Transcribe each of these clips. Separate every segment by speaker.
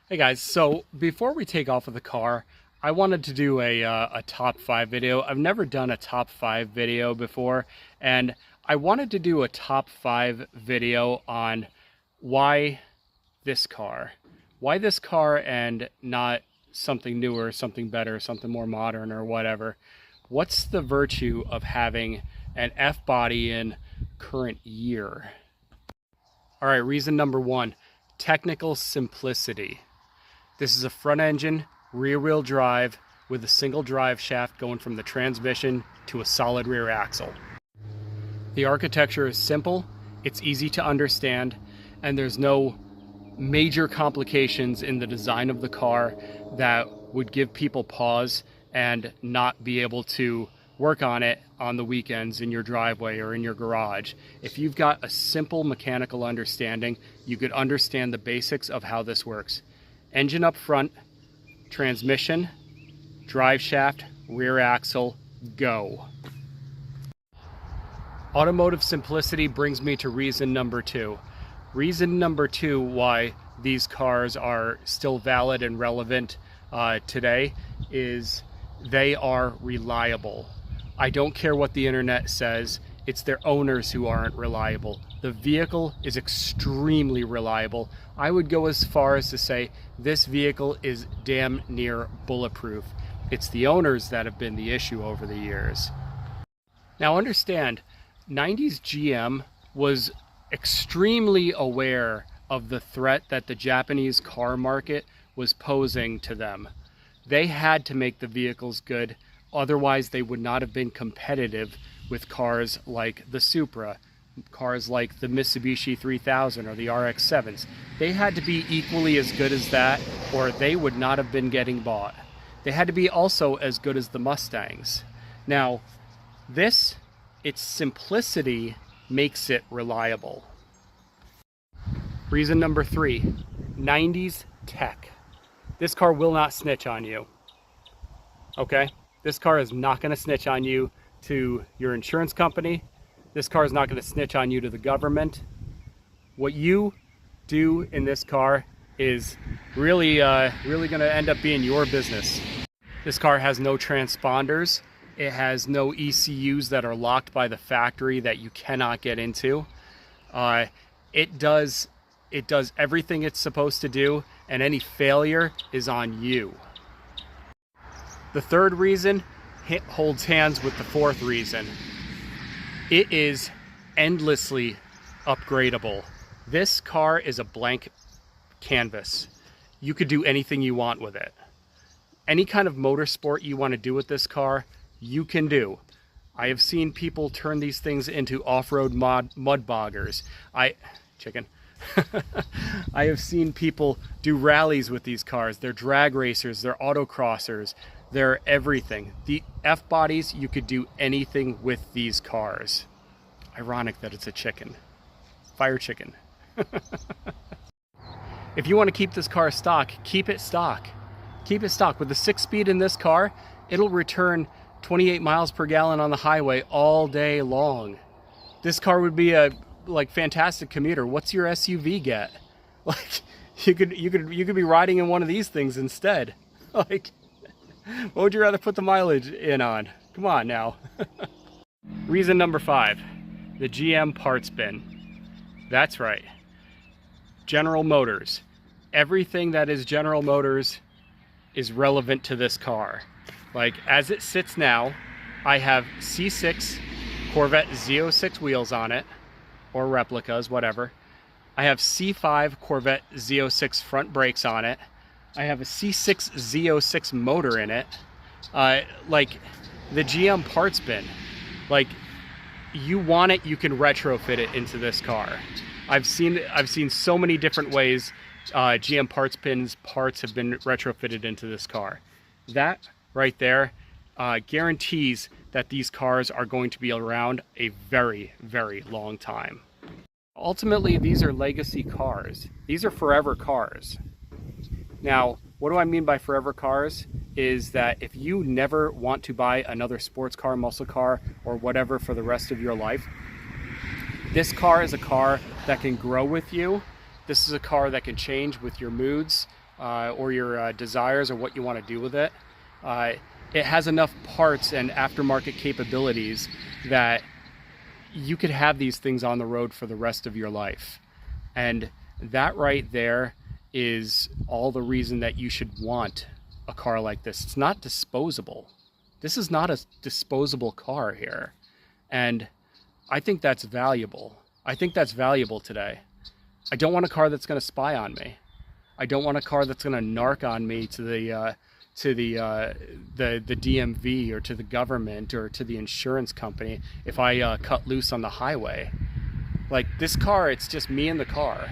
Speaker 1: Hey guys, so before we take off of the car, I wanted to do a top 5 video. I've never done a top 5 video before, and I wanted to do a top 5 video on why this car. Why this car and not something newer, something better, something more modern or whatever. What's the virtue of having an F-body in current year? All right, reason number 1, technical simplicity. This is a front engine, rear wheel drive with a single drive shaft going from the transmission to a solid rear axle. The architecture is simple, it's easy to understand, and there's no major complications in the design of the car that would give people pause and not be able to work on it on the weekends in your driveway or in your garage. If you've got a simple mechanical understanding, you could understand the basics of how this works. Engine up front, transmission, drive shaft, rear axle, go. Automotive simplicity brings me to reason number 2. Reason number 2 why these cars are still valid and relevant today is they are reliable. I don't care what the internet says, it's their owners who aren't reliable. The vehicle is extremely reliable. I would go as far as to say this vehicle is damn near bulletproof. It's the owners that have been the issue over the years. Now understand, 90s GM was extremely aware of the threat that the Japanese car market was posing to them. They had to make the vehicles good, otherwise they would not have been competitive with cars like the Supra, cars like the Mitsubishi 3000 or the RX-7s. They had to be equally as good as that, or they would not have been getting bought. They had to be also as good as the Mustangs. Now, its simplicity makes it reliable. Reason number 3, 90s tech. This car will not snitch on you. Okay? This car is not going to snitch on you to your insurance company. This car is not going to snitch on you to the government. What you do in this car is really going to end up being your business. This car has no transponders. It has no ECUs that are locked by the factory that you cannot get into. It does everything it's supposed to do, and any failure is on you. The third reason holds hands with the fourth reason. It is endlessly upgradable. This car is a blank canvas. You could do anything you want with it. Any kind of motorsport you want to do with this car, you can do. I have seen people turn these things into off-road mud boggers. I have seen people do rallies with these cars. They're drag racers, they're autocrossers, they're everything. The F-bodies, you could do anything with these cars. Ironic that it's a chicken. Fire chicken. If you want to keep this car stock, keep it stock. Keep it stock. With the 6-speed in this car, it'll return 28 miles per gallon on the highway all day long. This car would be a fantastic commuter. What's your SUV get? Like you could be riding in one of these things instead. Like, what would you rather put the mileage in on? Come on now. Reason number 5, the GM parts bin. That's right. General Motors. Everything that is General Motors is relevant to this car. Like, as it sits now, I have C6 Corvette Z06 wheels on it, or replicas, whatever. I have C5 Corvette Z06 front brakes on it. I have a C6 Z06 motor in it. Like, the GM parts bin. Like, you want it, you can retrofit it into this car. I've seen so many different ways GM parts bins parts have been retrofitted into this car. That right there guarantees that these cars are going to be around a very, very long time. Ultimately, these are legacy cars. These are forever cars. Now, what do I mean by forever cars? Is that if you never want to buy another sports car, muscle car, or whatever for the rest of your life, this car is a car that can grow with you. This is a car that can change with your moods, or your desires or what you want to do with it. It has enough parts and aftermarket capabilities that you could have these things on the road for the rest of your life. And that right there is all the reason that you should want a car like this. It's not disposable. This is not a disposable car here. And I think that's valuable. I think that's valuable today. I don't want a car that's going to spy on me. I don't want a car that's going to narc on me to the DMV or to the government or to the insurance company if I cut loose on the highway. Like this car, it's just me and the car.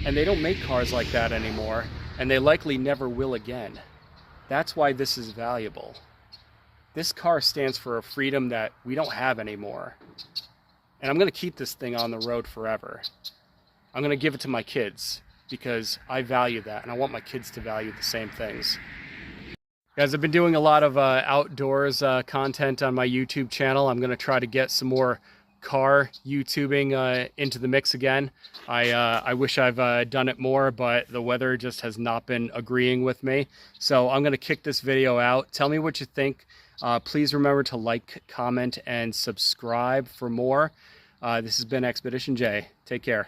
Speaker 1: And they don't make cars like that anymore, and they likely never will again. That's why this is valuable. This car stands for a freedom that we don't have anymore. And I'm going to keep this thing on the road forever. I'm going to give it to my kids because I value that, and I want my kids to value the same things. Guys, I've been doing a lot of outdoors content on my YouTube channel. I'm going to try to get some more car YouTubing into the mix again. I wish I've done it more, but the weather just has not been agreeing with me. So I'm going to kick this video out. Tell me what you think. Please remember to like, comment, and subscribe for more. This has been Expedition J. Take care.